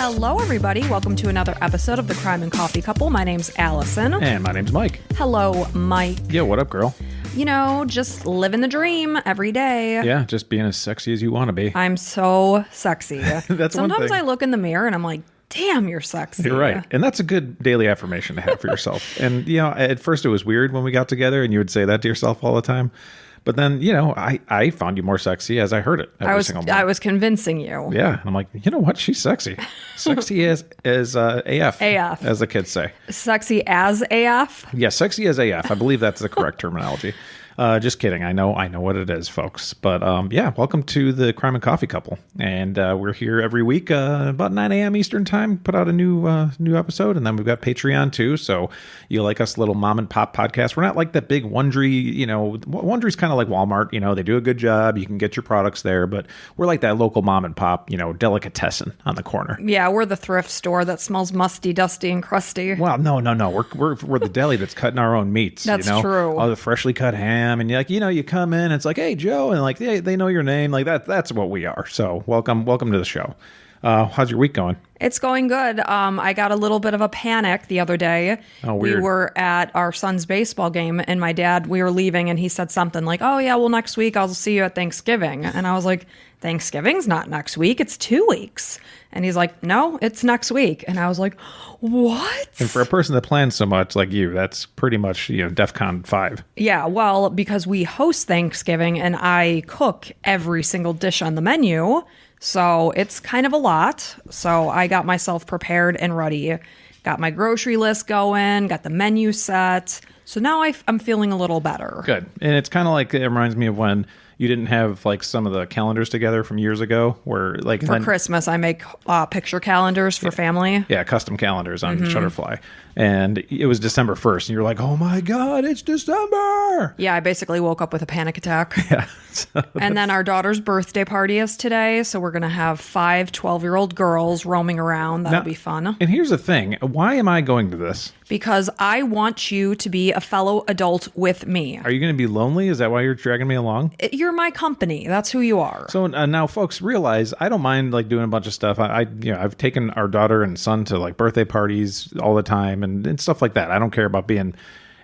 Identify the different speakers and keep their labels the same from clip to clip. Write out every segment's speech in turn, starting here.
Speaker 1: Hello, everybody. Welcome to another episode of the Crime and Coffee Couple. My name's Allison.
Speaker 2: And my name's Mike.
Speaker 1: Hello, Mike.
Speaker 2: Yeah, what up, girl?
Speaker 1: You know, just living the dream every day.
Speaker 2: Yeah, just being as sexy as you want to be.
Speaker 1: I'm so sexy.
Speaker 2: That's one thing.
Speaker 1: Sometimes I look in the mirror and I'm like, damn, you're sexy.
Speaker 2: You're right. And that's a good daily affirmation to have for yourself. And, you know, at first it was weird when we got together and you would say that to yourself all the time. But then, you know, I found you more sexy as I heard it every single morning.
Speaker 1: I was convincing you.
Speaker 2: Yeah. And I'm like, you know what? She's sexy. Sexy as AF.
Speaker 1: AF.
Speaker 2: As the kids say.
Speaker 1: Sexy as AF?
Speaker 2: Yeah, sexy as AF. I believe that's the correct terminology. Just kidding. I know what it is, folks. But yeah, welcome to the Crime and Coffee Couple. And we're here every week about 9 a.m. Eastern time, put out a new episode. And then we've got Patreon too. So you like us, little mom and pop podcast. We're not like that big Wondery, you know, Wondery's kind of like Walmart. You know, they do a good job. You can get your products there. But we're like that local mom and pop, you know, delicatessen on the corner.
Speaker 1: Yeah, we're the thrift store that smells musty, dusty, and crusty.
Speaker 2: Well, no. We're the deli that's cutting our own meats.
Speaker 1: That's
Speaker 2: you know?
Speaker 1: true.
Speaker 2: All the freshly cut ham. And you're like, you know, you come in, it's like, hey, Joe, and like they know your name, like that's what we are. So welcome to the show. How's your week going?
Speaker 1: It's going good. I got a little bit of a panic the other day.
Speaker 2: Oh, weird.
Speaker 1: We were at our son's baseball game, and my dad, we were leaving, and he said something like, oh, yeah, well, next week I'll see you at Thanksgiving. And I was like, Thanksgiving's not next week. It's 2 weeks. And he's like, no, it's next week. And I was like, what?
Speaker 2: And for a person that plans so much like you, that's pretty much, you know, DEFCON 5.
Speaker 1: Yeah, well, because we host Thanksgiving and I cook every single dish on the menu. So it's kind of a lot. So I got myself prepared and ready. Got my grocery list going, got the menu set. So now I'm feeling a little better.
Speaker 2: Good. And it's kind of like, it reminds me of when you didn't have like some of the calendars together from years ago where like
Speaker 1: for Christmas I make picture calendars for family.
Speaker 2: Yeah, custom calendars on Shutterfly. And it was December 1st and you're like, oh my God, it's December.
Speaker 1: Yeah, I basically woke up with a panic attack.
Speaker 2: Yeah.
Speaker 1: And then our daughter's birthday party is today, so we're going to have 5 12-year-old girls roaming around. That'll be fun.
Speaker 2: And here's the thing. Why am I going to this?
Speaker 1: Because I want you to be a fellow adult with me.
Speaker 2: Are you going to be lonely? Is that why you're dragging me along?
Speaker 1: You're my company. That's who you are.
Speaker 2: So now, folks, realize I don't mind like doing a bunch of stuff. I've taken our daughter and son to like birthday parties all the time and stuff like that. I don't care about being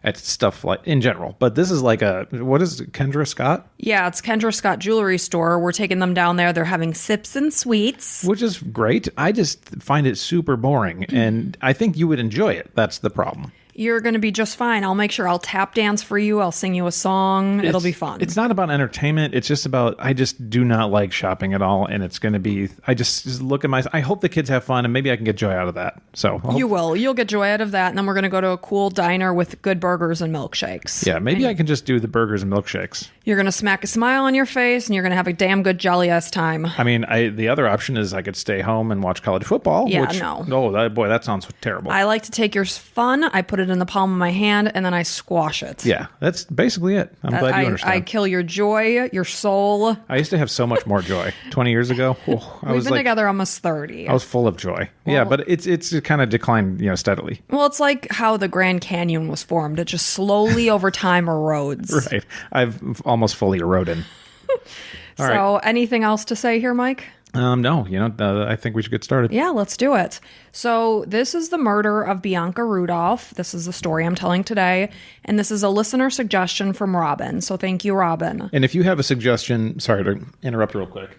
Speaker 2: at stuff like in general. But this is like what is it, Kendra Scott?
Speaker 1: Yeah, it's Kendra Scott Jewelry Store. We're taking them down there. They're having sips and sweets.
Speaker 2: Which is great. I just find it super boring. And I think you would enjoy it. That's the problem.
Speaker 1: You're going to be just fine. I'll make sure I'll tap dance for you. I'll sing you a song. It'll be fun. It's
Speaker 2: not about entertainment. It's just about, I just do not like shopping at all. And it's going to be, I just look at I hope the kids have fun and maybe I can get joy out of that. So
Speaker 1: you will. You'll get joy out of that. And then we're going to go to a cool diner with good burgers and milkshakes.
Speaker 2: Yeah, maybe I can just do the burgers and milkshakes.
Speaker 1: You're going to smack a smile on your face and you're going to have a damn good jolly ass time.
Speaker 2: I mean, the other option is I could stay home and watch college football.
Speaker 1: Yeah,
Speaker 2: which,
Speaker 1: no.
Speaker 2: Oh, boy, that sounds terrible.
Speaker 1: I like to take yours fun. I put it in the palm of my hand and then I squash it.
Speaker 2: Yeah, that's basically it. I'm glad you understand.
Speaker 1: I kill your joy, your soul.
Speaker 2: I used to have so much more joy 20 years ago.
Speaker 1: We've been together almost 30.
Speaker 2: I was full of joy. Well, yeah, but it's kind of declined, you know, steadily.
Speaker 1: Well, it's like how the Grand Canyon was formed. It just slowly over time erodes.
Speaker 2: Right. I've almost fully eroded.
Speaker 1: So anything else to say here, Mike?
Speaker 2: No, you know, I think we should get started.
Speaker 1: Yeah, let's do it. So this is the murder of Bianca Rudolph. This is the story I'm telling today. And this is a listener suggestion from Robin. So thank you, Robin.
Speaker 2: And if you have a suggestion, sorry to interrupt real quick,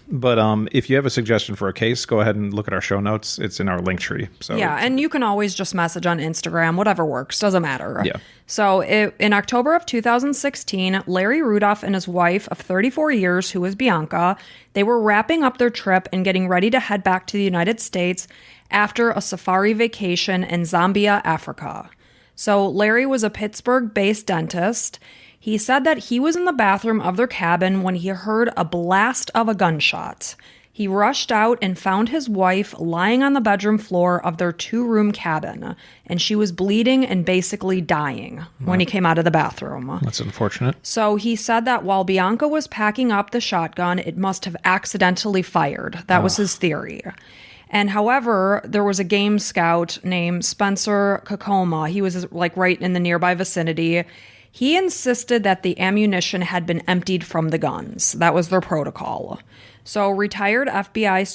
Speaker 2: but if you have a suggestion for a case, go ahead and look at our show notes. It's in our link tree. So
Speaker 1: yeah, and you can always just message on Instagram, whatever works, doesn't matter.
Speaker 2: Yeah.
Speaker 1: So in October of 2016, Larry Rudolph and his wife of 34 years, who is Bianca, they were wrapping up their trip and getting ready to head back to the United States after a safari vacation in Zambia, Africa. So Larry was a Pittsburgh-based dentist. He said that he was in the bathroom of their cabin when he heard a blast of a gunshot. He rushed out and found his wife lying on the bedroom floor of their 2-room cabin, and she was bleeding and basically dying when he came out of the bathroom.
Speaker 2: That's unfortunate.
Speaker 1: So he said that while Bianca was packing up the shotgun, it must have accidentally fired. That was his theory. And however, there was a game scout named Spencer Kakoma. He was like right in the nearby vicinity. He insisted that the ammunition had been emptied from the guns. That was their protocol. So retired FBI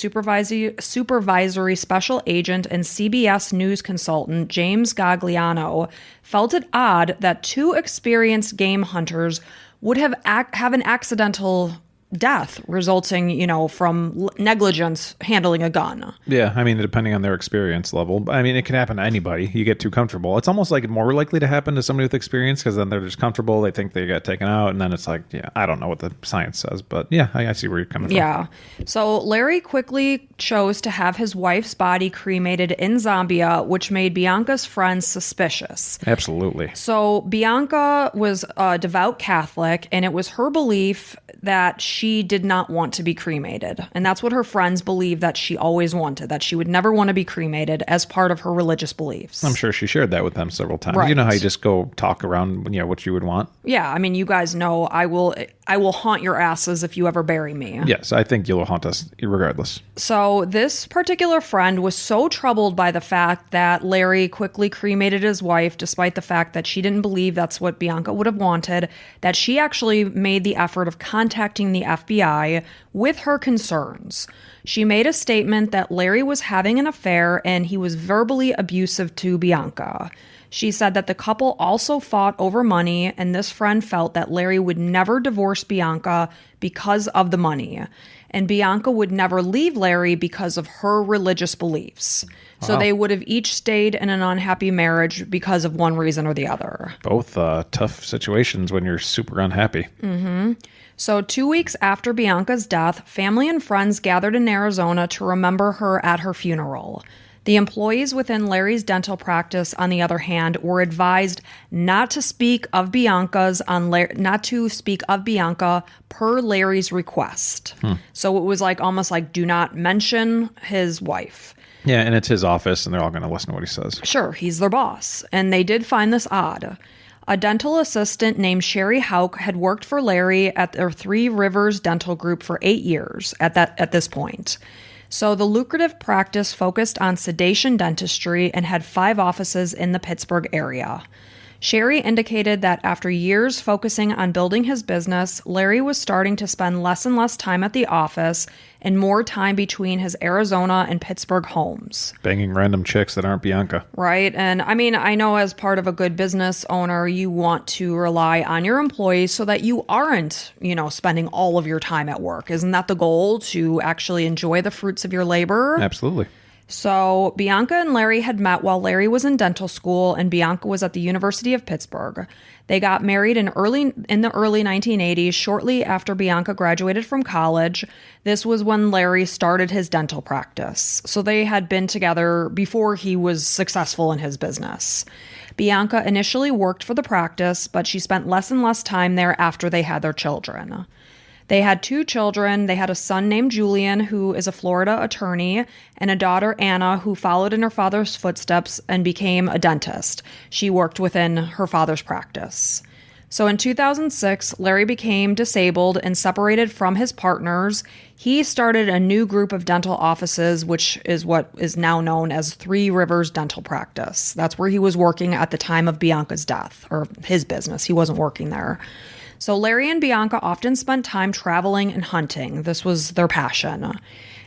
Speaker 1: supervisory special agent and CBS News consultant James Gagliano felt it odd that two experienced game hunters would have an accidental death resulting, from negligence handling a gun.
Speaker 2: Yeah, I mean, depending on their experience level. I mean, it can happen to anybody. You get too comfortable. It's almost like more likely to happen to somebody with experience because then they're just comfortable. They think they got taken out, and then it's like, yeah, I don't know what the science says, but yeah, I see where you're coming from.
Speaker 1: Yeah. So Larry quickly chose to have his wife's body cremated in Zambia, which made Bianca's friends suspicious.
Speaker 2: Absolutely.
Speaker 1: So Bianca was a devout Catholic, and it was her belief that she did not want to be cremated. And that's what her friends believed that she always wanted, that she would never want to be cremated as part of her religious beliefs.
Speaker 2: I'm sure she shared that with them several times.
Speaker 1: Right.
Speaker 2: You know how you just go talk around, what you would want?
Speaker 1: Yeah, I mean, you guys know I will haunt your asses if you ever bury me.
Speaker 2: Yes, I think you'll haunt us regardless.
Speaker 1: So this particular friend was so troubled by the fact that Larry quickly cremated his wife, despite the fact that she didn't believe that's what Bianca would have wanted, that she actually made the effort of contacting the FBI with her concerns. She made a statement that Larry was having an affair and he was verbally abusive to Bianca. She said that the couple also fought over money, and this friend felt that Larry would never divorce Bianca because of the money, and Bianca would never leave Larry because of her religious beliefs. Wow. So they would have each stayed in an unhappy marriage because of one reason or the other.
Speaker 2: Both tough situations when you're super unhappy.
Speaker 1: Mm-hmm. So 2 weeks after Bianca's death, family and friends gathered in Arizona to remember her at her funeral. The employees within Larry's dental practice, on the other hand, were advised not to speak of Bianca per Larry's request. So it was almost like do not mention his wife.
Speaker 2: Yeah, and it's his office, and they're all going to listen to what he says.
Speaker 1: Sure, he's their boss, and they did find this odd. A dental assistant named Sherry Hauk had worked for Larry at their Three Rivers Dental Group for 8 years at this point. So the lucrative practice focused on sedation dentistry and had 5 offices in the Pittsburgh area. Sherry indicated that after years focusing on building his business, Larry was starting to spend less and less time at the office and more time between his Arizona and Pittsburgh homes.
Speaker 2: Banging random chicks that aren't Bianca.
Speaker 1: Right. And I mean, I know as part of a good business owner, you want to rely on your employees so that you aren't, spending all of your time at work. Isn't that the goal, to actually enjoy the fruits of your labor?
Speaker 2: Absolutely.
Speaker 1: So Bianca and Larry had met while Larry was in dental school and Bianca was at the University of Pittsburgh. They got married in the early 1980s, shortly after Bianca graduated from college. This was when Larry started his dental practice. So they had been together before he was successful in his business. Bianca initially worked for the practice, but she spent less and less time there after they had their children. They had 2 children. They had a son named Julian, who is a Florida attorney, and a daughter, Anna, who followed in her father's footsteps and became a dentist. She worked within her father's practice. So in 2006, Larry became disabled and separated from his partners. He started a new group of dental offices, which is what is now known as Three Rivers Dental Practice. That's where he was working at the time of Bianca's death, or his business. He wasn't working there. So Larry and Bianca often spent time traveling and hunting. This was their passion.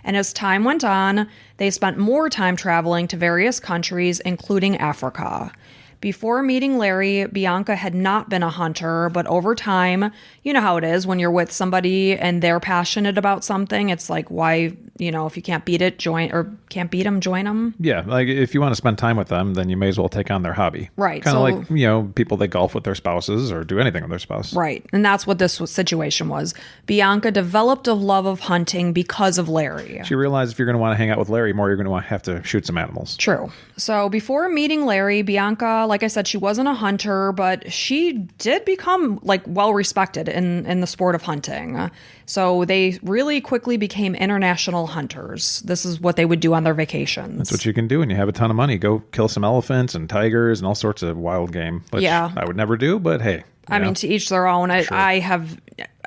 Speaker 1: And as time went on, they spent more time traveling to various countries, including Africa. Before meeting Larry, Bianca had not been a hunter, but over time, you know how it is when you're with somebody and they're passionate about something. It's like, why, if you can't beat it, join them.
Speaker 2: Yeah, like if you want to spend time with them, then you may as well take on their hobby.
Speaker 1: Right.
Speaker 2: Kind of like, people that golf with their spouses or do anything with their spouse.
Speaker 1: Right. And that's what this situation was. Bianca developed a love of hunting because of Larry.
Speaker 2: She realized if you're going to want to hang out with Larry more, you're going to have to shoot some animals.
Speaker 1: True. So before meeting Larry, Bianca, like I said, she wasn't a hunter, but she did become well respected in the sport of hunting. So they really quickly became international hunters. This is what they would do on their vacations.
Speaker 2: That's what you can do when you have a ton of money. Go kill some elephants and tigers and all sorts of wild game, which I would never do, but hey.
Speaker 1: I mean, to each their own. Sure. I have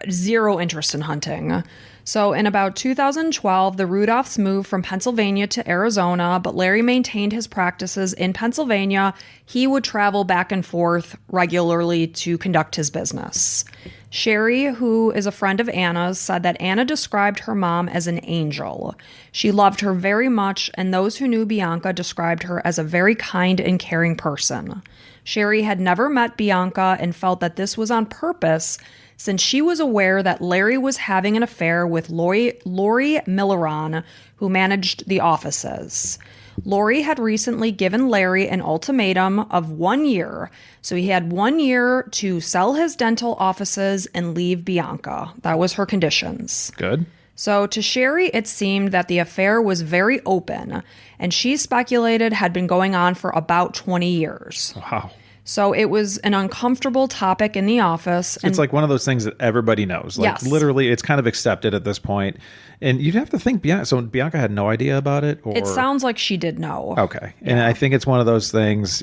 Speaker 1: zero interest in hunting. So in about 2012, the Rudolphs moved from Pennsylvania to Arizona, but Larry maintained his practices in Pennsylvania. He would travel back and forth regularly to conduct his business. Sherry, who is a friend of Anna's, said that Anna described her mom as an angel. She loved her very much, and those who knew Bianca described her as a very kind and caring person. Sherry had never met Bianca and felt that this was on purpose, since she was aware that Larry was having an affair with Lori Milleron, who managed the offices. Lori had recently given Larry an ultimatum of 1 year, so he had 1 year to sell his dental offices and leave Bianca. That was her conditions.
Speaker 2: Good.
Speaker 1: So to Sherry, it seemed that the affair was very open, and she speculated had been going on for about 20 years.
Speaker 2: Wow.
Speaker 1: So it was an uncomfortable topic in the office.
Speaker 2: And it's like one of those things that everybody knows. Like,
Speaker 1: yes.
Speaker 2: Literally, it's kind of accepted at this point. And you'd have to think, so Bianca had no idea about it? Or...
Speaker 1: It sounds like she did know.
Speaker 2: Okay. And I think it's one of those things,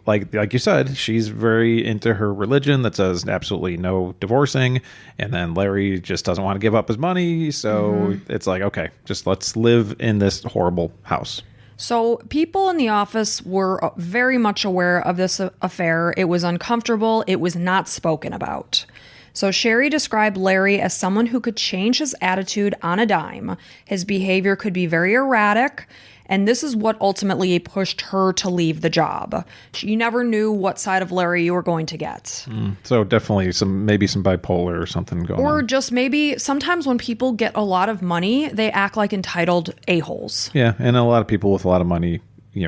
Speaker 2: like you said, she's very into her religion that says absolutely no divorcing. And then Larry just doesn't want to give up his money. So it's like, okay, just let's live in this horrible house.
Speaker 1: So people in the office were very much aware of this affair. It was uncomfortable. It was not spoken about. So Sherry described Larry as someone who could change his attitude on a dime. His behavior could be very erratic, and this is what ultimately pushed her to leave the job. You never knew what side of Larry you were going to get.
Speaker 2: So definitely maybe some bipolar or something going on.
Speaker 1: Or just maybe sometimes when people get a lot of money, they act like entitled a-holes.
Speaker 2: Yeah, and a lot of people with a lot of money,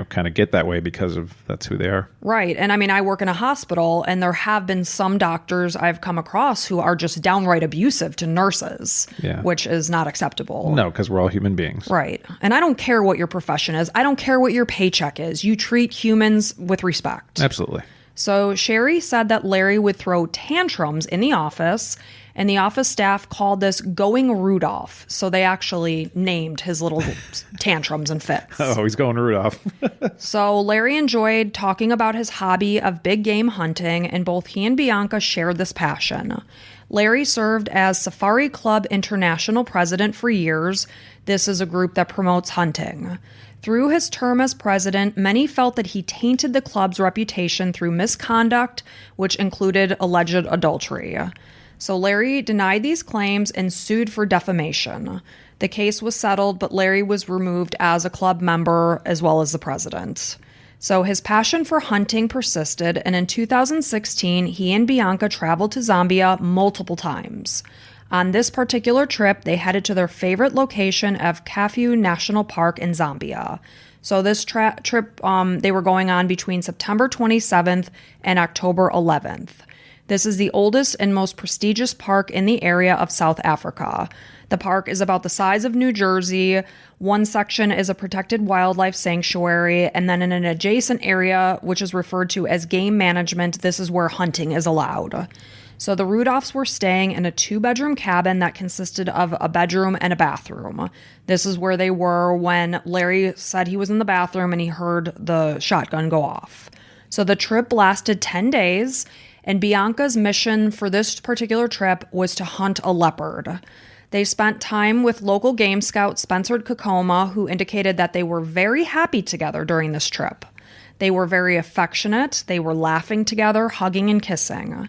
Speaker 2: kind of get that way because that's who they are.
Speaker 1: Right. And I mean, I work in a hospital, and there have been some doctors I've come across who are just downright abusive to nurses, which is not acceptable.
Speaker 2: No, because we're all human beings.
Speaker 1: Right. And I don't care what your profession is. I don't care what your paycheck is. You treat humans with respect.
Speaker 2: Absolutely.
Speaker 1: So Sherry said that Larry would throw tantrums in the office, and the office staff called this going Rudolph. So they actually named his little tantrums and fits.
Speaker 2: Oh, he's going Rudolph.
Speaker 1: So Larry enjoyed talking about his hobby of big game hunting, and both he and Bianca shared this passion. Larry served as Safari Club International president for years. This is a group that promotes hunting. Through his term as president, many felt that he tainted the club's reputation through misconduct, which included alleged adultery. So Larry denied these claims and sued for defamation. The case was settled, but Larry was removed as a club member as well as the president. So his passion for hunting persisted, and in 2016, he and Bianca traveled to Zambia multiple times. On this particular trip, they headed to their favorite location of Kafue National Park in Zambia. So this trip, they were going on between September 27th and October 11th. This is the oldest and most prestigious park in the area of South Africa. The park is about the size of New Jersey. One section is a protected wildlife sanctuary, and then in an adjacent area, which is referred to as game management, this is where hunting is allowed. So the Rudolphs were staying in a 2-bedroom cabin that consisted of a bedroom and a bathroom. This is where they were when Larry said he was in the bathroom and he heard the shotgun go off. So the trip lasted 10 days, and Bianca's mission for this particular trip was to hunt a leopard. They spent time with local game scout Spencer Kokoma, who indicated that they were very happy together during this trip. They were very affectionate. They were laughing together, hugging and kissing.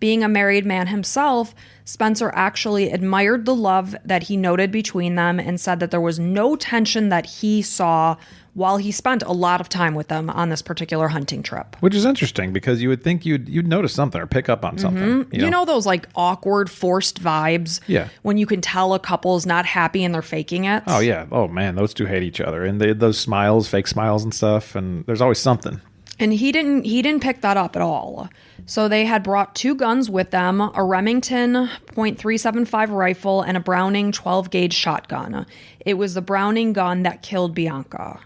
Speaker 1: Being a married man himself, Spencer actually admired the love that he noted between them and said that there was no tension that he saw while he spent a lot of time with them on this particular hunting trip.
Speaker 2: Which is interesting, because you would think you'd notice something or pick up on something.
Speaker 1: You know those like awkward, forced vibes?
Speaker 2: Yeah.
Speaker 1: When you can tell a couple is not happy and they're faking it?
Speaker 2: Oh, yeah. Oh, man, those two hate each other. And those smiles, fake smiles and stuff, and there's always something.
Speaker 1: And he didn't pick that up at all. So they had brought 2 guns with them, a Remington .375 rifle and a Browning 12-gauge shotgun. It was the Browning gun that killed Bianca.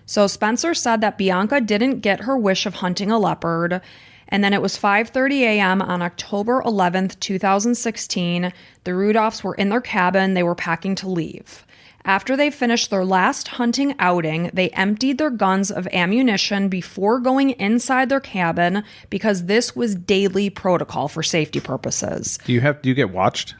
Speaker 1: So Spencer said that Bianca didn't get her wish of hunting a leopard, and then it was 5:30 a.m. on October 11th, 2016. The Rudolphs were in their cabin. They were packing to leave. After they finished their last hunting outing, they emptied their guns of ammunition before going inside their cabin because this was daily protocol for safety purposes.
Speaker 2: Do you get watched?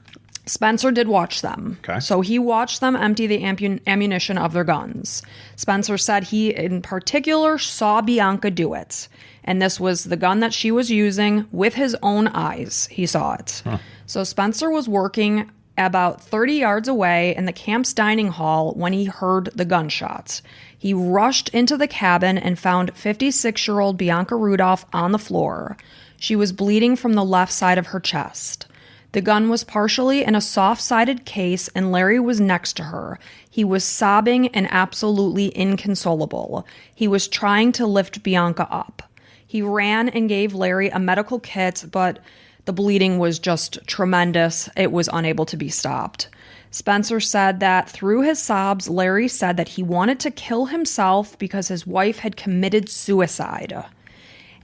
Speaker 1: Spencer did watch them.
Speaker 2: Okay.
Speaker 1: So he watched them empty the ammunition of their guns. Spencer said he, in particular, saw Bianca do it. And this was the gun that she was using with his own eyes. He saw it. Huh. So Spencer was working about 30 yards away in the camp's dining hall when he heard the gunshots. He rushed into the cabin and found 56-year-old Bianca Rudolph on the floor. She was bleeding from the left side of her chest. The gun was partially in a soft-sided case, and Larry was next to her. He was sobbing and absolutely inconsolable. He was trying to lift Bianca up. He ran and gave Larry a medical kit, but the bleeding was just tremendous. It was unable to be stopped. Spencer said that through his sobs, Larry said that he wanted to kill himself because his wife had committed suicide.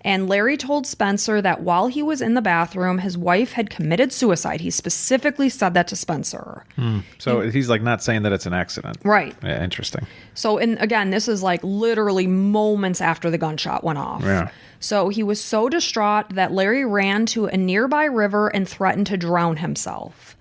Speaker 1: And Larry told Spencer that while he was in the bathroom, his wife had committed suicide. He specifically said that to Spencer.
Speaker 2: So he's like not saying that it's an accident.
Speaker 1: Right.
Speaker 2: Yeah, interesting.
Speaker 1: So, and again, this is like literally moments after the gunshot went off.
Speaker 2: Yeah.
Speaker 1: So he was so distraught that Larry ran to a nearby river and threatened to drown himself.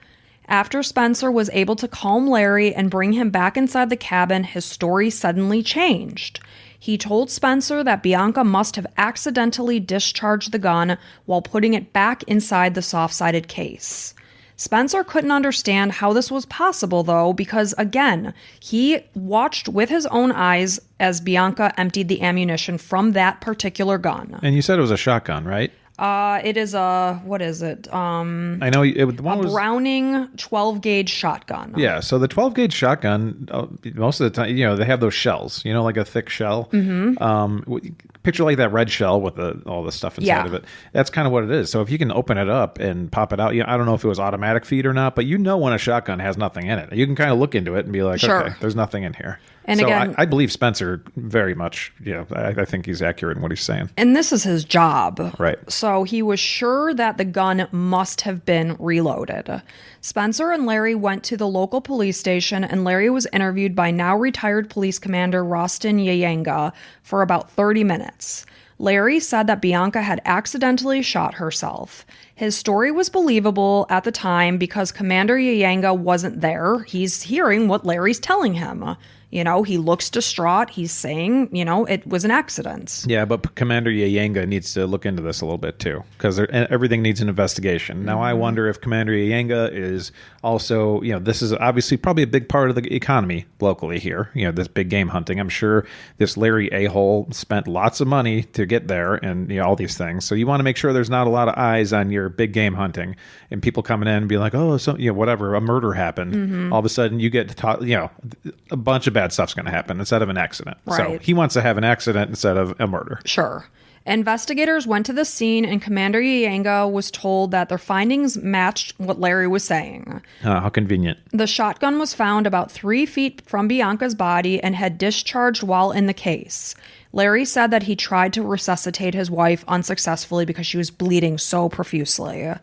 Speaker 1: After Spencer was able to calm Larry and bring him back inside the cabin, his story suddenly changed. He told Spencer that Bianca must have accidentally discharged the gun while putting it back inside the soft-sided case. Spencer couldn't understand how this was possible, though, because, again, he watched with his own eyes as Bianca emptied the ammunition from that particular gun.
Speaker 2: And you said it was a shotgun, right?
Speaker 1: It is a, what is it?
Speaker 2: I know the one was
Speaker 1: Browning 12-gauge shotgun.
Speaker 2: Yeah, so the 12-gauge shotgun, most of the time, they have those shells, like a thick shell. Mm-hmm. Picture like that red shell with all the stuff inside of it. That's kind of what it is. So if you can open it up and pop it out, I don't know if it was automatic feed or not, but when a shotgun has nothing in it. You can kind of look into it and be like, okay, there's nothing in here.
Speaker 1: And
Speaker 2: so
Speaker 1: again,
Speaker 2: I believe Spencer very much. I think he's accurate in what he's saying.
Speaker 1: And this is his job.
Speaker 2: Right.
Speaker 1: So he was sure that the gun must have been reloaded. Spencer and Larry went to the local police station, and Larry was interviewed by now retired police commander Rostin Yayanga for about 30 minutes. Larry said that Bianca had accidentally shot herself. His story was believable at the time because Commander Yayanga wasn't there. He's hearing what Larry's telling him. He looks distraught. He's saying, it was an accident.
Speaker 2: Yeah, but Commander Yayanga needs to look into this a little bit, too, because everything needs an investigation. Mm-hmm. Now, I wonder if Commander Yayanga is also, this is obviously probably a big part of the economy locally here, this big game hunting. I'm sure this Larry a-hole spent lots of money to get there and, all these things. So you want to make sure there's not a lot of eyes on your big game hunting and people coming in and be like, oh, so, whatever, a murder happened. Mm-hmm. All of a sudden you get to talk, a bunch of bad stuff's going to happen instead of an accident.
Speaker 1: Right.
Speaker 2: So he wants to have an accident instead of a murder.
Speaker 1: Sure. Investigators went to the scene, and Commander Yayanga was told that their findings matched what Larry was saying.
Speaker 2: How convenient.
Speaker 1: The shotgun was found about 3 feet from Bianca's body and had discharged while in the case. Larry said that he tried to resuscitate his wife unsuccessfully because she was bleeding so profusely.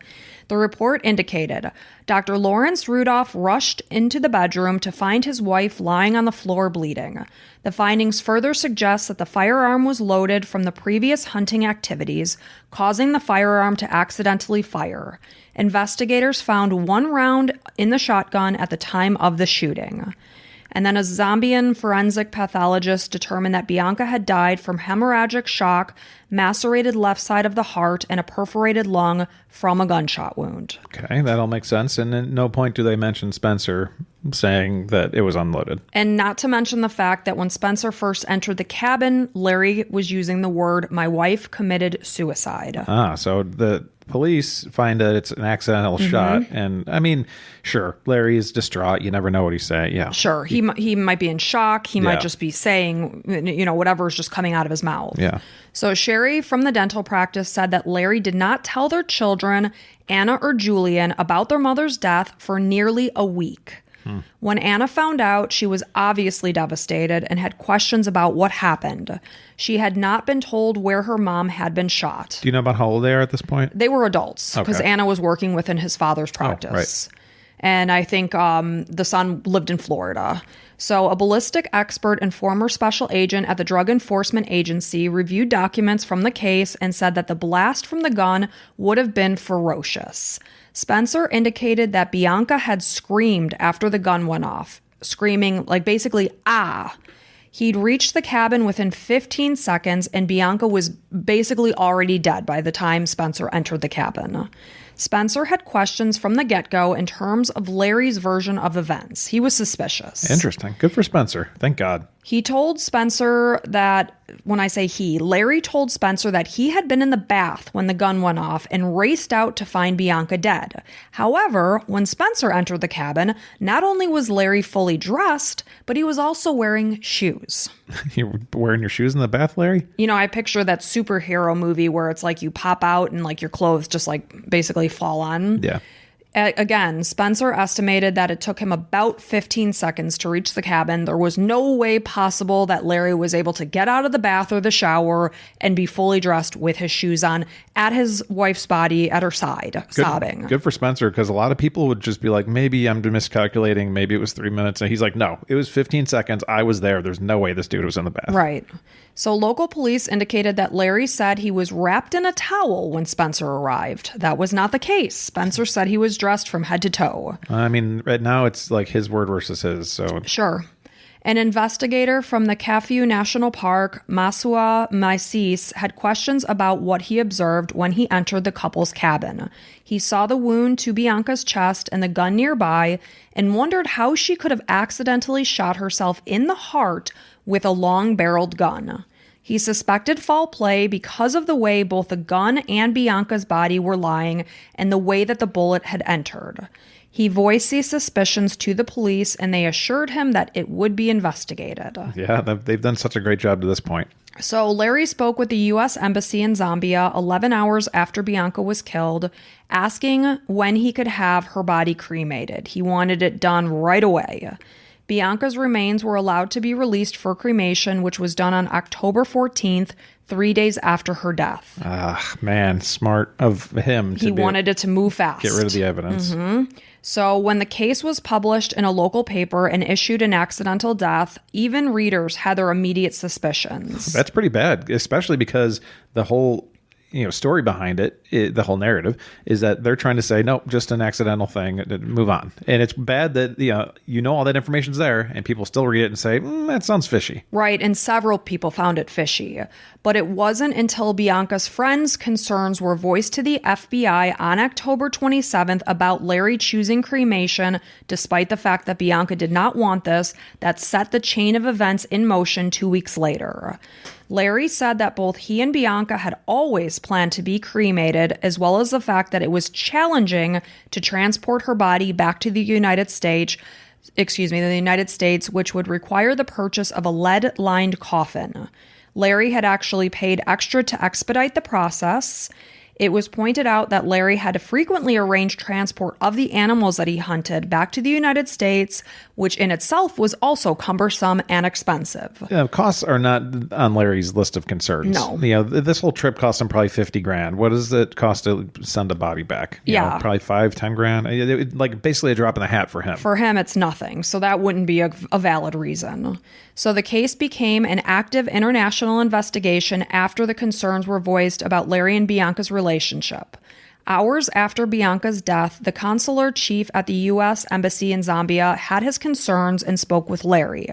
Speaker 1: The report indicated Dr. Lawrence Rudolph rushed into the bedroom to find his wife lying on the floor bleeding. The findings further suggest that the firearm was loaded from the previous hunting activities, causing the firearm to accidentally fire. Investigators found 1 round in the shotgun at the time of the shooting. And then a Zambian forensic pathologist determined that Bianca had died from hemorrhagic shock, macerated left side of the heart, and a perforated lung from a gunshot wound.
Speaker 2: Okay, that all makes sense. And at no point do they mention Spencer saying that it was unloaded.
Speaker 1: And not to mention the fact that when Spencer first entered the cabin, Larry was using the word, "My wife committed suicide."
Speaker 2: So the police find that it's an accidental shot. And I mean, sure, Larry is distraught. You never know what he's saying. Yeah.
Speaker 1: Sure. He might be in shock. He might just be saying, whatever is just coming out of his mouth.
Speaker 2: Yeah.
Speaker 1: So Sherry from the dental practice said that Larry did not tell their children, Anna or Julian, about their mother's death for nearly a week. When Anna found out, she was obviously devastated and had questions about what happened. She had not been told where her mom had been shot.
Speaker 2: Do you know about how old they are at this point?
Speaker 1: They were adults because Anna was working within his father's practice.
Speaker 2: Right.
Speaker 1: And I think the son lived in Florida. So a ballistic expert and former special agent at the Drug Enforcement Agency reviewed documents from the case and said that the blast from the gun would have been ferocious. Spencer indicated that Bianca had screamed after the gun went off, screaming like basically, ah. He'd reached the cabin within 15 seconds, and Bianca was basically already dead by the time Spencer entered the cabin. Spencer had questions from the get-go in terms of Larry's version of events. He was suspicious.
Speaker 2: Interesting. Good for Spencer. Thank God.
Speaker 1: He told Spencer that, when I say he, Larry told Spencer that he had been in the bath when the gun went off and raced out to find Bianca dead. However, when Spencer entered the cabin, not only was Larry fully dressed, but he was also wearing shoes.
Speaker 2: You're wearing your shoes in the bath, Larry?
Speaker 1: You know, I picture that superhero movie where it's like you pop out and like your clothes just like basically fall on.
Speaker 2: Yeah.
Speaker 1: Again, Spencer estimated that it took him about 15 seconds to reach the cabin. There was no way possible that Larry was able to get out of the bath or the shower and be fully dressed with his shoes on at his wife's body at her side, sobbing.
Speaker 2: Good for Spencer, because a lot of people would just be like, maybe I'm miscalculating. Maybe it was 3 minutes. And he's like, no, it was 15 seconds. I was there. There's no way this dude was in the bath.
Speaker 1: Right. So local police indicated that Larry said he was wrapped in a towel when Spencer arrived. That was not the case. Spencer said he was dressed from head to toe.
Speaker 2: I mean, right now it's like his word versus his. So
Speaker 1: Sure. An investigator from the Kafiu National Park, Masua Maisis, had questions about what he observed when he entered the couple's cabin. He saw the wound to Bianca's chest and the gun nearby and wondered how she could have accidentally shot herself in the heart with a long-barreled gun. He suspected foul play because of the way both the gun and Bianca's body were lying and the way that the bullet had entered. He voiced these suspicions to the police, and they assured him that it would be investigated.
Speaker 2: yeah, they've done such a great job to this point.
Speaker 1: So Larry spoke with the U.S. Embassy in Zambia 11 hours after Bianca was killed, asking when he could have her body cremated. He wanted it done right away. Bianca's remains were allowed to be released for cremation, which was done on October 14th, 3 days after her death.
Speaker 2: Ah, man, smart of him.
Speaker 1: He wanted it to move fast.
Speaker 2: Get rid of the evidence.
Speaker 1: Mm-hmm. So when the case was published in a local paper and issued an accidental death, even readers had their immediate suspicions.
Speaker 2: That's pretty bad, especially because the whole story behind it, the whole narrative, is that they're trying to say, nope, just an accidental thing, move on. And it's bad that, all that information's there and people still read it and say, that sounds fishy.
Speaker 1: Right, and several people found it fishy. But it wasn't until Bianca's friends' concerns were voiced to the FBI on October 27th about Larry choosing cremation, despite the fact that Bianca did not want this, that set the chain of events in motion 2 weeks later. Larry said that both he and Bianca had always planned to be cremated, as well as the fact that it was challenging to transport her body back to the United States, which would require the purchase of a lead-lined coffin. Larry had actually paid extra to expedite the process. It was pointed out that Larry had to frequently arrange transport of the animals that he hunted back to the United States, which in itself was also cumbersome and expensive.
Speaker 2: Yeah, costs are not on Larry's list of concerns.
Speaker 1: No.
Speaker 2: This whole trip cost him probably $50,000. What does it cost to send a body back? Probably $5-10,000. Like basically a drop in the hat for him.
Speaker 1: For him, it's nothing. So that wouldn't be a valid reason. So the case became an active international investigation after the concerns were voiced about Larry and Bianca's relationship. Hours after Bianca's death, the consular chief at the U.S. Embassy in Zambia had his concerns and spoke with Larry.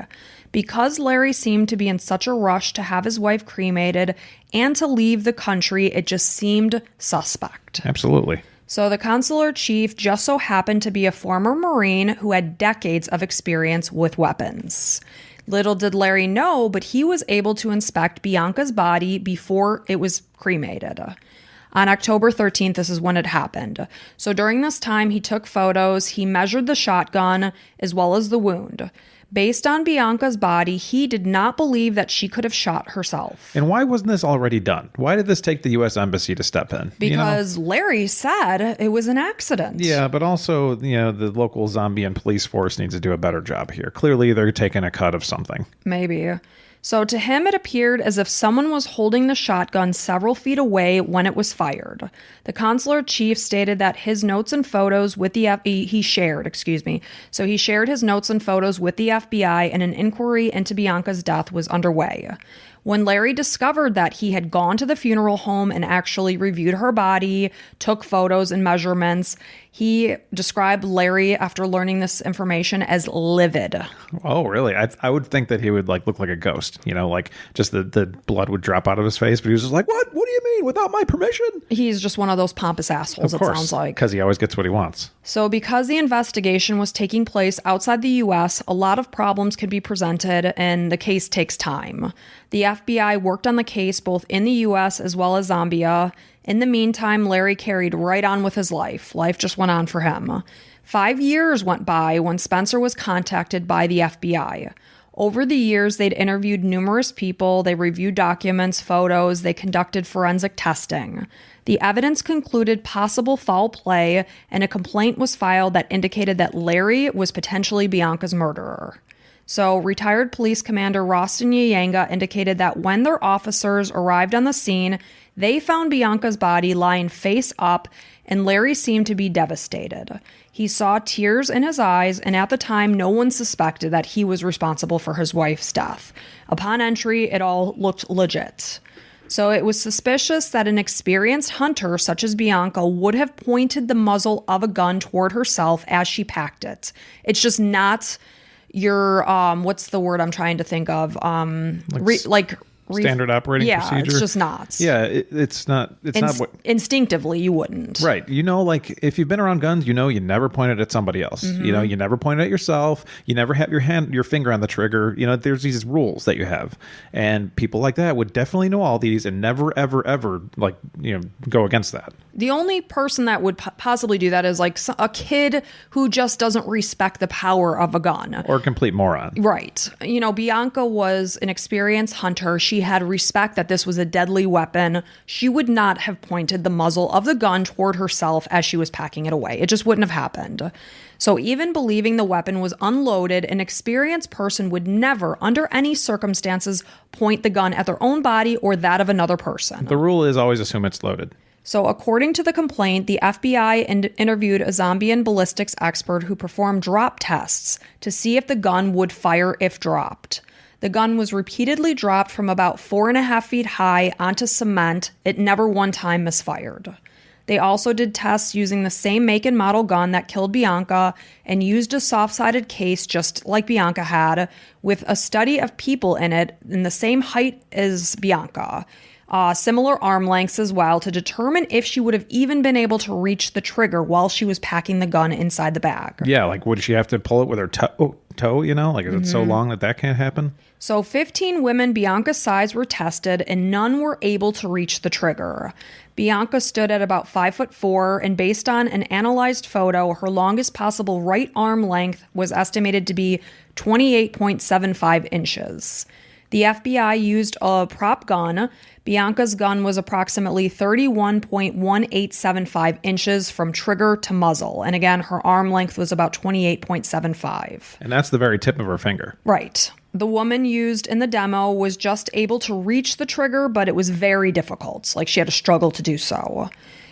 Speaker 1: Because Larry seemed to be in such a rush to have his wife cremated and to leave the country, it just seemed suspect.
Speaker 2: Absolutely.
Speaker 1: So the consular chief just so happened to be a former Marine who had decades of experience with weapons. Little did Larry know, but he was able to inspect Bianca's body before it was cremated. On October 13th, this is when it happened. So during this time, he took photos, he measured the shotgun as well as the wound. Based on Bianca's body, he did not believe that she could have shot herself.
Speaker 2: And why wasn't this already done? Why did this take the U.S. Embassy to step in?
Speaker 1: Because Larry said it was an accident.
Speaker 2: Yeah, but also, the local Zambian police force needs to do a better job here. Clearly, they're taking a cut of something.
Speaker 1: Maybe. So to him, it appeared as if someone was holding the shotgun several feet away when it was fired. The consular chief stated that his notes and photos with the he shared his notes and photos with the FBI, and an inquiry into Bianca's death was underway. When Larry discovered that he had gone to the funeral home and actually reviewed her body, took photos and measurements, He described Larry, after learning this information, as livid.
Speaker 2: Oh, really? I would think that he would like look like a ghost, like just the blood would drop out of his face. But he was just like, what? What do you mean? Without my permission?
Speaker 1: He's just one of those pompous assholes,
Speaker 2: Of course,
Speaker 1: it sounds like.
Speaker 2: because he always gets what he wants.
Speaker 1: So because the investigation was taking place outside the U.S., a lot of problems could be presented, and the case takes time. The FBI worked on the case both in the U.S. as well as Zambia. In the meantime, Larry carried right on with his life. Life just went on for him. 5 years went by when Spencer was contacted by the FBI. Over the years, they'd interviewed numerous people, they reviewed documents, photos, they conducted forensic testing. The evidence concluded possible foul play, and a complaint was filed that indicated that Larry was potentially Bianca's murderer. So, retired police commander Rostin Yanga indicated that when their officers arrived on the scene, they found Bianca's body lying face up, and Larry seemed to be devastated. He saw tears in his eyes, and at the time, no one suspected that he was responsible for his wife's death. Upon entry, it all looked legit. So it was suspicious that an experienced hunter such as Bianca would have pointed the muzzle of a gun toward herself as she packed it. It's just not your, what's the word I'm trying to think of?
Speaker 2: Standard operating procedure.
Speaker 1: Yeah, it's just not.
Speaker 2: Yeah, it's not. It's not what
Speaker 1: instinctively you wouldn't.
Speaker 2: Right. Like if you've been around guns, you never point it at somebody else.
Speaker 1: Mm-hmm.
Speaker 2: You never point it at yourself. You never have your finger on the trigger. There's these rules that you have, and people like that would definitely know all these and never, ever, ever go against that.
Speaker 1: The only person that would possibly do that is like a kid who just doesn't respect the power of a gun.
Speaker 2: Or a complete moron.
Speaker 1: Right. Bianca was an experienced hunter. She had respect that this was a deadly weapon. She would not have pointed the muzzle of the gun toward herself as she was packing it away. It just wouldn't have happened. So even believing the weapon was unloaded, an experienced person would never, under any circumstances, point the gun at their own body or that of another person.
Speaker 2: The rule is always assume it's loaded.
Speaker 1: So according to the complaint, the FBI interviewed a Zambian ballistics expert who performed drop tests to see if the gun would fire if dropped. The gun was repeatedly dropped from about 4.5 feet high onto cement. It never one time misfired. They also did tests using the same make and model gun that killed Bianca and used a soft-sided case just like Bianca had, with a study of people in it in the same height as Bianca. Similar arm lengths as well, to determine if she would have even been able to reach the trigger while she was packing the gun inside the bag.
Speaker 2: Yeah, like would she have to pull it with her toe? Like is it so long that can't happen?
Speaker 1: So 15 women Bianca's size were tested, and none were able to reach the trigger. Bianca stood at about 5'4", and based on an analyzed photo, her longest possible right arm length was estimated to be 28.75 inches. The FBI used a prop gun. Bianca's gun was approximately 31.1875 inches from trigger to muzzle. And again, her arm length was about 28.75.
Speaker 2: And that's the very tip of her finger.
Speaker 1: Right. The woman used in the demo was just able to reach the trigger, but it was very difficult. Like she had to struggle to do so.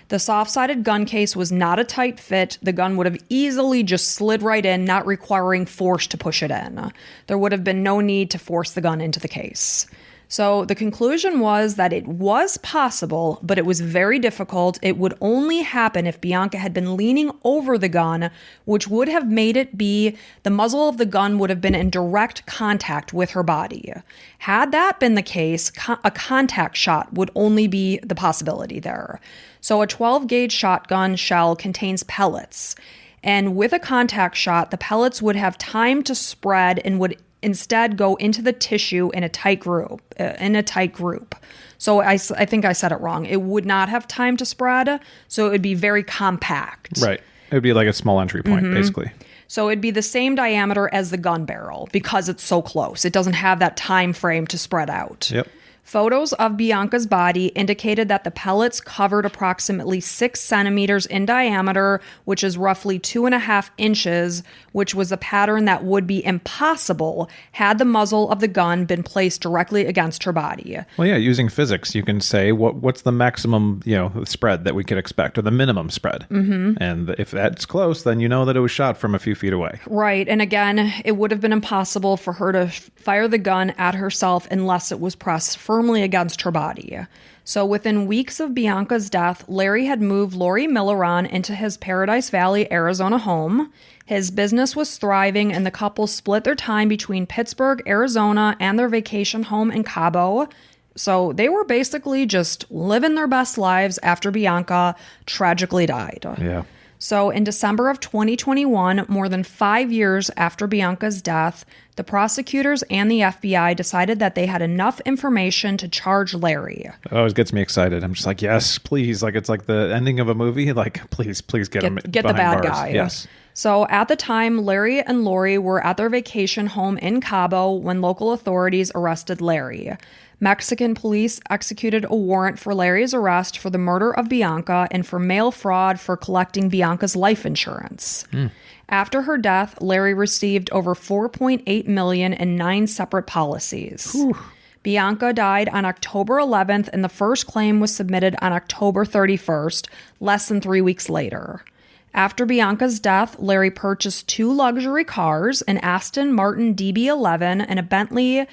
Speaker 1: The soft-sided gun case was not a tight fit. The gun would have easily just slid right in, not requiring force to push it in. There would have been no need to force the gun into the case. So the conclusion was that it was possible, but it was very difficult. It would only happen if Bianca had been leaning over the gun, which would have made it be the muzzle of the gun would have been in direct contact with her body. Had that been the case, a contact shot would only be the possibility there. So a 12-gauge shotgun shell contains pellets. And with a contact shot, the pellets would have time to spread and would instead go into the tissue in a tight group. So I think I said it wrong. It would not have time to spread, so it would be very compact.
Speaker 2: Right. It would be like a small entry point, basically.
Speaker 1: So it'd be the same diameter as the gun barrel because it's so close. It doesn't have that time frame to spread out.
Speaker 2: Yep.
Speaker 1: Photos of Bianca's body indicated that the pellets covered approximately 6 centimeters in diameter, which is roughly 2.5 inches, which was a pattern that would be impossible had the muzzle of the gun been placed directly against her body.
Speaker 2: Well, yeah, using physics, you can say what's the maximum, spread that we could expect, or the minimum spread. Mm-hmm. And if that's close, then you know that it was shot from a few feet away.
Speaker 1: Right. And again, it would have been impossible for her to fire the gun at herself unless it was pressed firmly against her body. So within weeks of Bianca's death, Larry had moved Lori Milleron into his Paradise Valley, Arizona home. His business was thriving, and the couple split their time between Pittsburgh, Arizona, and their vacation home in Cabo. So they were basically just living their best lives after Bianca tragically died.
Speaker 2: Yeah.
Speaker 1: So in December of 2021, more than 5 years after Bianca's death, the prosecutors and the FBI decided that they had enough information to charge Larry.
Speaker 2: It always gets me excited. I'm just like, yes, please. Like, it's like the ending of a movie. Like, please get him
Speaker 1: Get the bad
Speaker 2: bars.
Speaker 1: guy.
Speaker 2: Yes.
Speaker 1: So at the time, Larry and Lori were at their vacation home in Cabo when local authorities arrested Larry. Mexican police executed a warrant for Larry's arrest for the murder of Bianca and for mail fraud for collecting Bianca's life insurance. After her death, Larry received over $4.8 million in 9 separate policies.
Speaker 2: Whew.
Speaker 1: Bianca died on October 11th, and the first claim was submitted on October 31st, less than 3 weeks later. After Bianca's death, Larry purchased 2 luxury cars, an Aston Martin DB11 and a Bentley.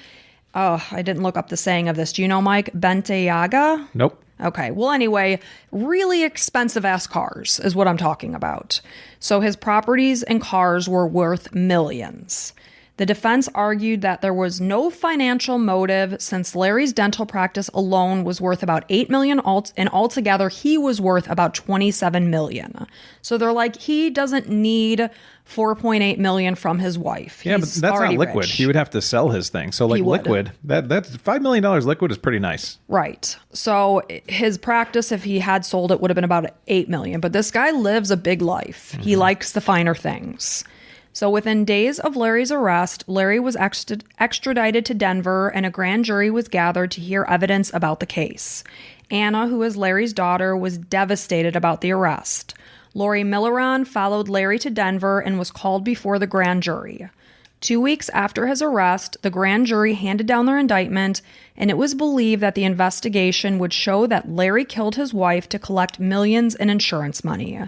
Speaker 1: Oh, I didn't look up the saying of this. Do you know, Mike? Bentayga?
Speaker 2: Nope.
Speaker 1: Okay. Well, anyway, really expensive-ass cars is what I'm talking about. So his properties and cars were worth millions. The defense argued that there was no financial motive since Larry's dental practice alone was worth about $8 million, and altogether he was worth about $27 million. So they're like, he doesn't need $4.8 million from his wife.
Speaker 2: Yeah,
Speaker 1: He's
Speaker 2: but that's not liquid.
Speaker 1: rich.
Speaker 2: He would have to sell his thing. So like liquid, that's $5 million liquid is pretty nice.
Speaker 1: Right. So his practice, if he had sold it, would have been about $8 million. But this guy lives a big life. Mm-hmm. He likes the finer things. So within days of Larry's arrest, Larry was extradited to Denver, and a grand jury was gathered to hear evidence about the case. Anna, who is Larry's daughter, was devastated about the arrest. Lori Milleron followed Larry to Denver and was called before the grand jury. 2 weeks after his arrest, the grand jury handed down their indictment, and it was believed that the investigation would show that Larry killed his wife to collect millions in insurance money.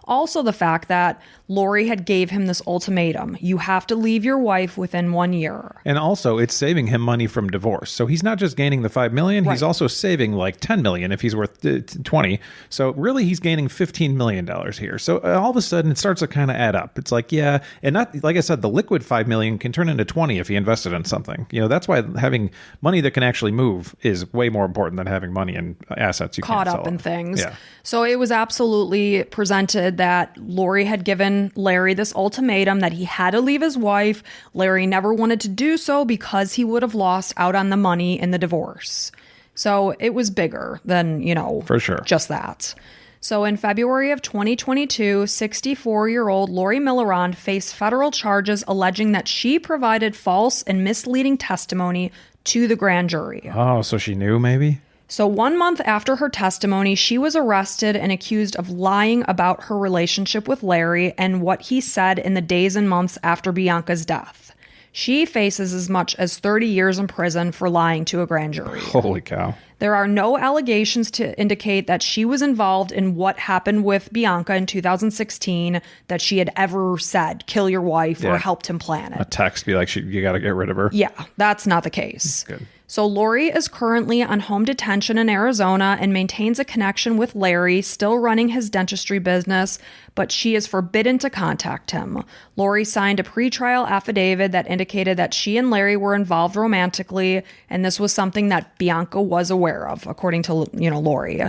Speaker 1: Also, the fact that Lori had gave him this ultimatum: you have to leave your wife within 1 year.
Speaker 2: And also, it's saving him money from divorce. So he's not just gaining the $5 million, he's also saving like $10 million if he's worth 20. So really, he's gaining $15 million here. So all of a sudden, it starts to kind of add up. It's like, yeah, and not like I said, the liquid $5 million can turn into 20 if he invested in something. You know, that's why having money that can actually move is way more important than having money in assets you
Speaker 1: caught
Speaker 2: can't
Speaker 1: up
Speaker 2: sell.
Speaker 1: in things.
Speaker 2: Yeah.
Speaker 1: So it was absolutely presented that Lori had given Larry this ultimatum that he had to leave his wife. Larry never wanted to do so because he would have lost out on the money in the divorce. So it was bigger than,
Speaker 2: for sure,
Speaker 1: just that. So in February of 2022, 64-year-old Lori Milleron faced federal charges alleging that she provided false and misleading testimony to the grand jury.
Speaker 2: Oh, so she knew maybe?
Speaker 1: So 1 month after her testimony, she was arrested and accused of lying about her relationship with Larry and what he said in the days and months after Bianca's death. She faces as much as 30 years in prison for lying to a grand jury.
Speaker 2: Holy cow.
Speaker 1: There are no allegations to indicate that she was involved in what happened with Bianca in 2016, that she had ever said, kill your wife, or helped him plan it.
Speaker 2: A text be like, you got to get rid of her.
Speaker 1: Yeah, that's not the case.
Speaker 2: Good.
Speaker 1: So Lori is currently on home detention in Arizona and maintains a connection with Larry, still running his dentistry business, but she is forbidden to contact him. Lori signed a pretrial affidavit that indicated that she and Larry were involved romantically, and this was something that Bianca was aware of, according to, Lori.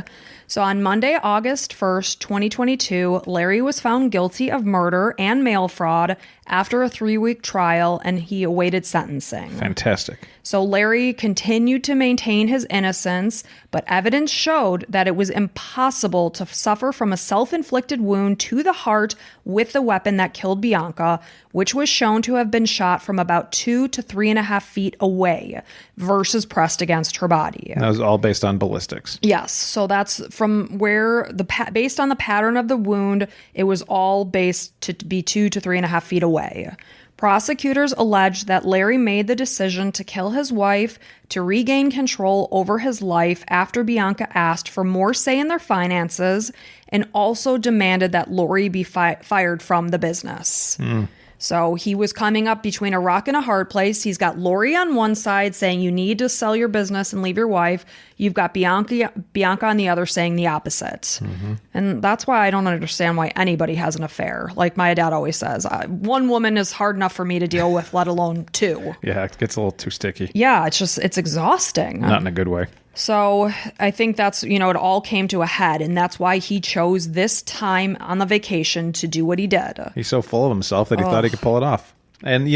Speaker 1: So on Monday, August 1st, 2022, Larry was found guilty of murder and mail fraud after a 3-week trial, and he awaited sentencing.
Speaker 2: Fantastic.
Speaker 1: So Larry continued to maintain his innocence, but evidence showed that it was impossible to suffer from a self-inflicted wound to the heart with the weapon that killed Bianca, which was shown to have been shot from about 2 to 3.5 feet away versus pressed against her body.
Speaker 2: That was all based on ballistics.
Speaker 1: Yes. So that's from where based on the pattern of the wound, it was all based to be 2 to 3.5 feet away. Prosecutors alleged that Larry made the decision to kill his wife to regain control over his life after Bianca asked for more say in their finances and also demanded that Lori be fired from the business. So he was coming up between a rock and a hard place. He's got Lori on one side saying you need to sell your business and leave your wife. You've got Bianca on the other saying the opposite. And that's why I don't understand why anybody has an affair. Like my dad always says, one woman is hard enough for me to deal with, let alone two.
Speaker 2: Yeah, it gets a little too sticky.
Speaker 1: Yeah, it's exhausting.
Speaker 2: Not in a good way.
Speaker 1: So I think that's, it all came to a head, and that's why he chose this time on the vacation to do what he did.
Speaker 2: He's so full of himself that he thought he could pull it off. And,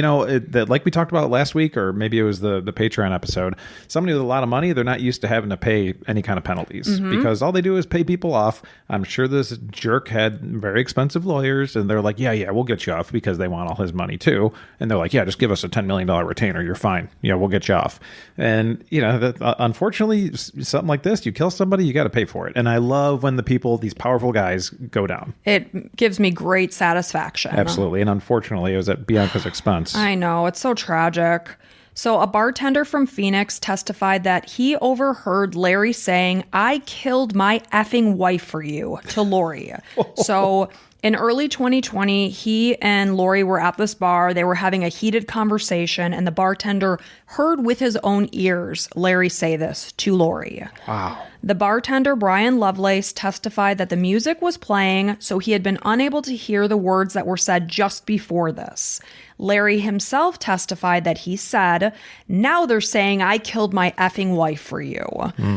Speaker 2: like we talked about last week, or maybe it was the Patreon episode, somebody with a lot of money, they're not used to having to pay any kind of penalties because all they do is pay people off. I'm sure this jerk had very expensive lawyers, and they're like, yeah, we'll get you off because they want all his money too. And they're like, yeah, just give us a $10 million retainer. You're fine. Yeah, we'll get you off. And, unfortunately, something like this, you kill somebody, you got to pay for it. And I love when these powerful guys go down.
Speaker 1: It gives me great satisfaction.
Speaker 2: Absolutely. And unfortunately, it was at Bianca's expense.
Speaker 1: I know. It's so tragic. So a bartender from Phoenix testified that he overheard Larry saying, "I killed my effing wife for you," to Lori. So in early 2020, he and Lori were at this bar. They were having a heated conversation, and the bartender heard with his own ears Larry say this to Lori.
Speaker 2: Wow.
Speaker 1: The bartender, Brian Lovelace, testified that the music was playing, so he had been unable to hear the words that were said just before this. Larry himself testified that he said, "Now they're saying I killed my effing wife for you."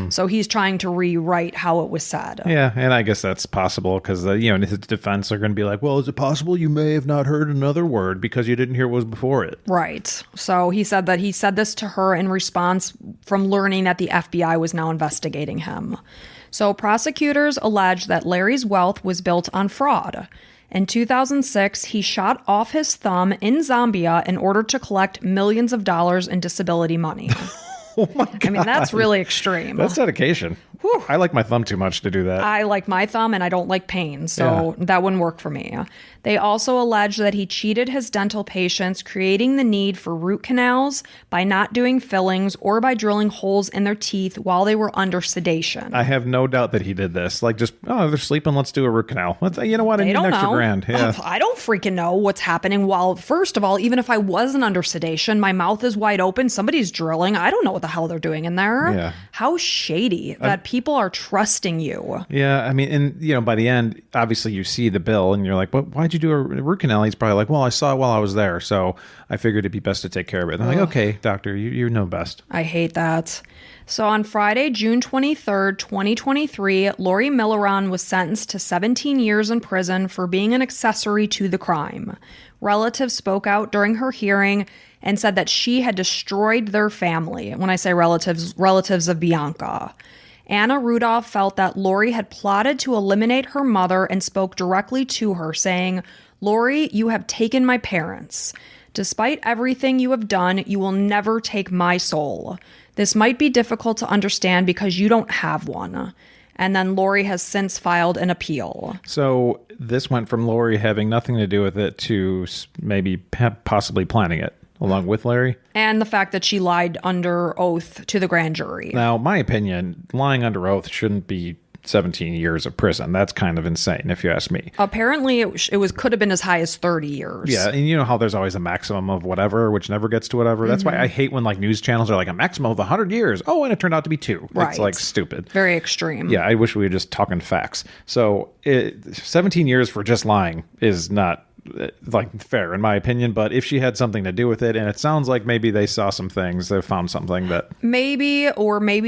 Speaker 1: So he's trying to rewrite how it was said.
Speaker 2: Yeah, and I guess that's possible because, in his defense, are going to be like, well, is it possible you may have not heard another word because you didn't hear what was before it?
Speaker 1: Right. So he said that he said this to her in response from learning that the FBI was now investigating him. So prosecutors allege that Larry's wealth was built on fraud. In 2006, he shot off his thumb in Zambia in order to collect millions of dollars in disability money.
Speaker 2: Oh my God.
Speaker 1: I mean, that's really extreme.
Speaker 2: That's dedication. Whew. I like my thumb too much to do that.
Speaker 1: I like my thumb and I don't like pain, so that wouldn't work for me. They also allege that he cheated his dental patients, creating the need for root canals by not doing fillings or by drilling holes in their teeth while they were under sedation.
Speaker 2: I have no doubt that he did this. Like, just, they're sleeping, let's do a root canal. You know what? I need an extra grand. Yeah.
Speaker 1: I don't freaking know what's happening while, first of all, even if I wasn't under sedation, my mouth is wide open, somebody's drilling. I don't know what the hell they're doing in there.
Speaker 2: Yeah.
Speaker 1: How shady that people are trusting you.
Speaker 2: Yeah, I mean, and, by the end, obviously you see the bill and you're like, but why'd you do a root canal? He's probably like, well, I saw it while I was there, so I figured it'd be best to take care of it. And I'm like, okay, doctor, you know best.
Speaker 1: I hate that. So on Friday, June 23rd, 2023, Lori Milleron was sentenced to 17 years in prison for being an accessory to the crime. Relatives spoke out during her hearing and said that she had destroyed their family. When I say relatives of Bianca. Anna Rudolph felt that Lori had plotted to eliminate her mother and spoke directly to her, saying, "Lori, you have taken my parents. Despite everything you have done, you will never take my soul. This might be difficult to understand because you don't have one." And then Lori has since filed an appeal.
Speaker 2: So this went from Lori having nothing to do with it to maybe possibly planning it along with Larry.
Speaker 1: And the fact that she lied under oath to the grand jury.
Speaker 2: Now, my opinion, lying under oath shouldn't be 17 years of prison. That's kind of insane, if you ask me.
Speaker 1: Apparently, it could have been as high as 30 years.
Speaker 2: Yeah, and you know how there's always a maximum of whatever, which never gets to whatever. That's why I hate when news channels are like a maximum of 100 years. Oh, and it turned out to be 2.
Speaker 1: Right.
Speaker 2: It's stupid.
Speaker 1: Very extreme.
Speaker 2: Yeah, I wish we were just talking facts. So 17 years for just lying is not fair in my opinion, but if she had something to do with it, and it sounds like maybe they saw some things, they found something that
Speaker 1: maybe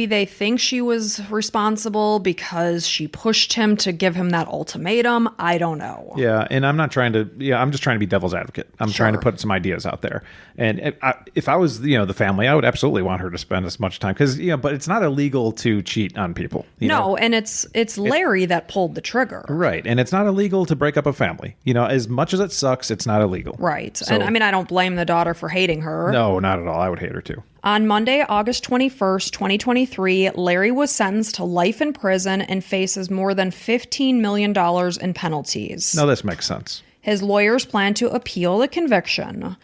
Speaker 1: they think she was responsible because she pushed him to give him that ultimatum. I don't know.
Speaker 2: Yeah, and I'm just trying to be devil's advocate. I'm trying to put some ideas out there, and if I was the family, I would absolutely want her to spend as much time because but it's not illegal to cheat on people.
Speaker 1: No, and it's Larry that pulled the trigger,
Speaker 2: right? And it's not illegal to break up a family. As much as it sucks, it's not illegal.
Speaker 1: Right. So, and I mean, I don't blame the daughter for hating her.
Speaker 2: No, not at all. I would hate her too.
Speaker 1: On Monday, August 21st, 2023, Larry was sentenced to life in prison and faces more than $15 million in penalties.
Speaker 2: No, this makes sense.
Speaker 1: His lawyers plan to appeal the conviction.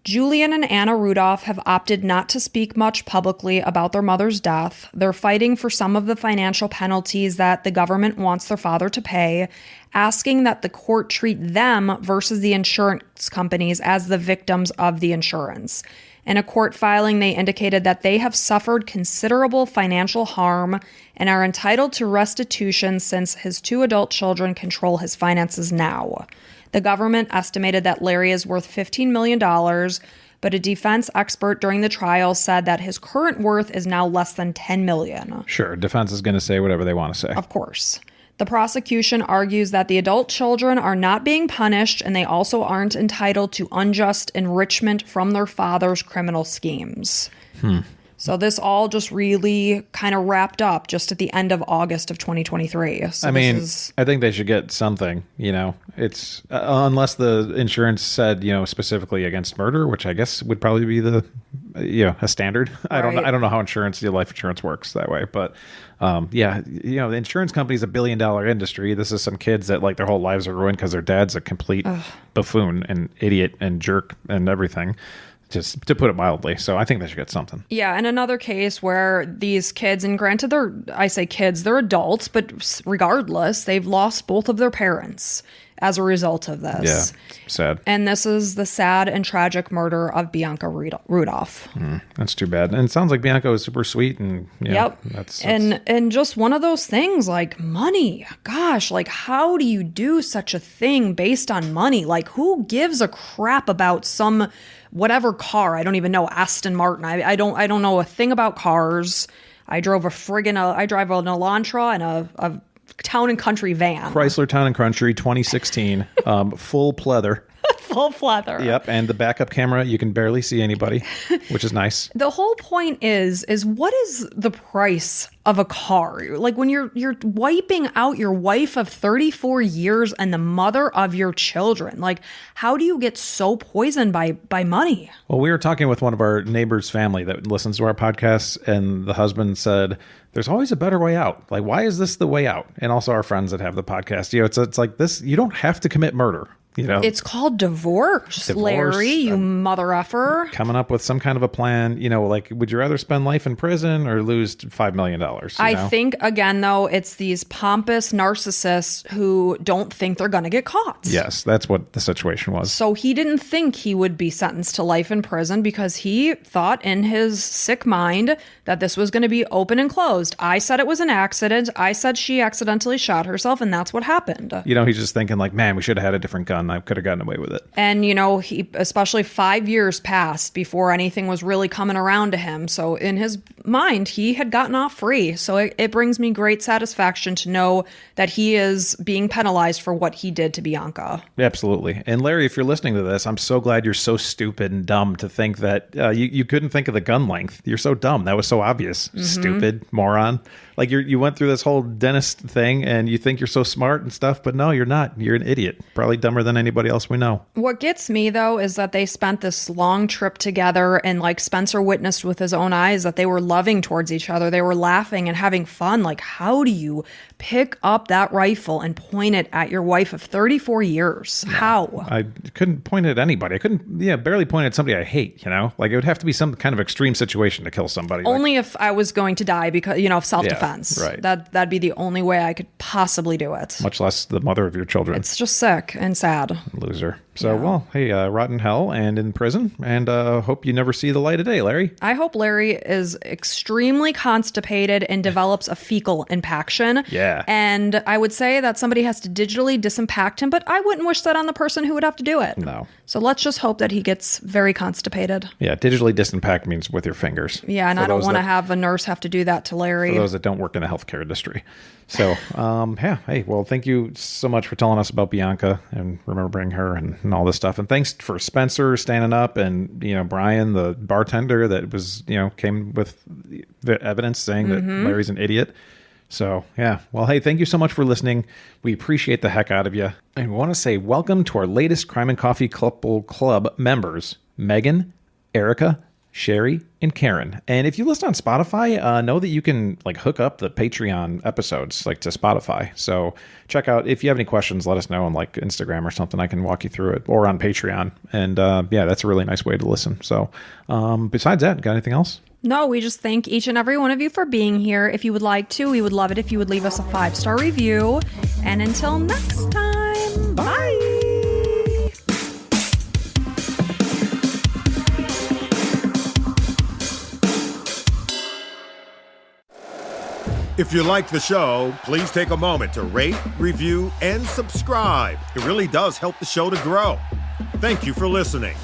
Speaker 1: Julian and Anna Rudolph have opted not to speak much publicly about their mother's death. They're fighting for some of the financial penalties that the government wants their father to pay, asking that the court treat them versus the insurance companies as the victims of the insurance. In a court filing, they indicated that they have suffered considerable financial harm and are entitled to restitution since his 2 adult children control his finances now. The government estimated that Larry is worth $15 million, but a defense expert during the trial said that his current worth is now less than $10 million.
Speaker 2: Sure, defense is going to say whatever they want to say.
Speaker 1: Of course. The prosecution argues that the adult children are not being punished, and they also aren't entitled to unjust enrichment from their father's criminal schemes. So this all just really kind of wrapped up just at the end of August of 2023. So
Speaker 2: I mean, I think they should get something, it's unless the insurance said, specifically against murder, which I guess would probably be the, a standard. I don't know how life insurance works that way, but the insurance company is $1 billion industry. This is some kids that their whole lives are ruined because their dad's a complete buffoon and idiot and jerk and everything. Just to put it mildly. So I think they should get something.
Speaker 1: Yeah, and another case where these kids, and granted they're adults, but regardless, they've lost both of their parents as a result of this.
Speaker 2: Yeah, sad.
Speaker 1: And this is the sad and tragic murder of Bianca Rudolph.
Speaker 2: That's too bad. And it sounds like Bianca was super sweet. And
Speaker 1: yep.
Speaker 2: That's
Speaker 1: and just one of those things, like money. Gosh, how do you do such a thing based on money? Who gives a crap about some whatever car? I don't even know, Aston Martin. I don't know a thing about cars. I drive an Elantra and a town and country van.
Speaker 2: Chrysler Town and Country 2016, full pleather.
Speaker 1: Full pleather.
Speaker 2: Yep, and the backup camera, you can barely see anybody, which is nice.
Speaker 1: The whole point is what is the price of a car? When you're wiping out your wife of 34 years and the mother of your children, how do you get so poisoned by money?
Speaker 2: Well, we were talking with one of our neighbors' family that listens to our podcasts, and the husband said, there's always a better way out. Why is this the way out? And also our friends that have the podcast, it's like this, you don't have to commit murder.
Speaker 1: It's called divorce, Larry, you mother effer.
Speaker 2: Coming up with some kind of a plan, would you rather spend life in prison or lose $5 million?
Speaker 1: I think, again, though, it's these pompous narcissists who don't think they're going to get caught.
Speaker 2: Yes, that's what the situation was.
Speaker 1: So he didn't think he would be sentenced to life in prison because he thought in his sick mind that this was going to be open and closed. I said it was an accident. I said she accidentally shot herself, and that's what happened.
Speaker 2: He's just thinking man, we should have had a different gun. I could have gotten away with it.
Speaker 1: And, he, especially 5 years passed before anything was really coming around to him. So in his mind, he had gotten off free. So it brings me great satisfaction to know that he is being penalized for what he did to Bianca.
Speaker 2: Absolutely. And Larry, if you're listening to this, I'm so glad you're so stupid and dumb to think that you couldn't think of the gun length. You're so dumb. That was so obvious. Mm-hmm. Stupid moron. You went through this whole dentist thing and you think you're so smart and stuff, but no, you're not. You're an idiot. Probably dumber than anybody else we know.
Speaker 1: What gets me, though, is that they spent this long trip together and Spencer witnessed with his own eyes that they were loving towards each other. They were laughing and having fun. How do you pick up that rifle and point it at your wife of 34 years? No, how?
Speaker 2: I couldn't point it at anybody. I couldn't, barely point at somebody I hate, It would have to be some kind of extreme situation to kill somebody.
Speaker 1: Only if I was going to die because, of self-defense.
Speaker 2: Right.
Speaker 1: That'd be the only way I could possibly do it.
Speaker 2: Much less the mother of your children.
Speaker 1: It's just sick and sad.
Speaker 2: Loser. So, well, hey, rot in hell and in prison, and hope you never see the light of day, Larry.
Speaker 1: I hope Larry is extremely constipated and develops a fecal impaction.
Speaker 2: Yeah.
Speaker 1: And I would say that somebody has to digitally disimpact him, but I wouldn't wish that on the person who would have to do it.
Speaker 2: No.
Speaker 1: So let's just hope that he gets very constipated.
Speaker 2: Yeah, digitally disimpact means with your fingers.
Speaker 1: Yeah, and I don't want to have a nurse have to do that to Larry.
Speaker 2: For those that don't work in the healthcare industry. So, hey, well, thank you so much for telling us about Bianca and remembering her and all this stuff. And thanks for Spencer standing up and, Brian, the bartender that was, came with the evidence saying that Larry's an idiot. So, yeah. Well, hey, thank you so much for listening. We appreciate the heck out of you. And we want to say welcome to our latest Crime and Coffee Couple Club members, Megan, Erica, Sherry, and Karen. And if you listen on Spotify, know that you can like hook up the Patreon episodes like to Spotify. So check out, if you have any questions, let us know on like Instagram or something. I can walk you through it, or on Patreon. And yeah, that's a really nice way to listen. So besides that, got anything else?
Speaker 1: No, we just thank each and every one of you for being here. If you would like to, we would love it if you would leave us a 5-star review. And until next time, bye.
Speaker 3: If you like the show, please take a moment to rate, review, and subscribe. It really does help the show to grow. Thank you for listening.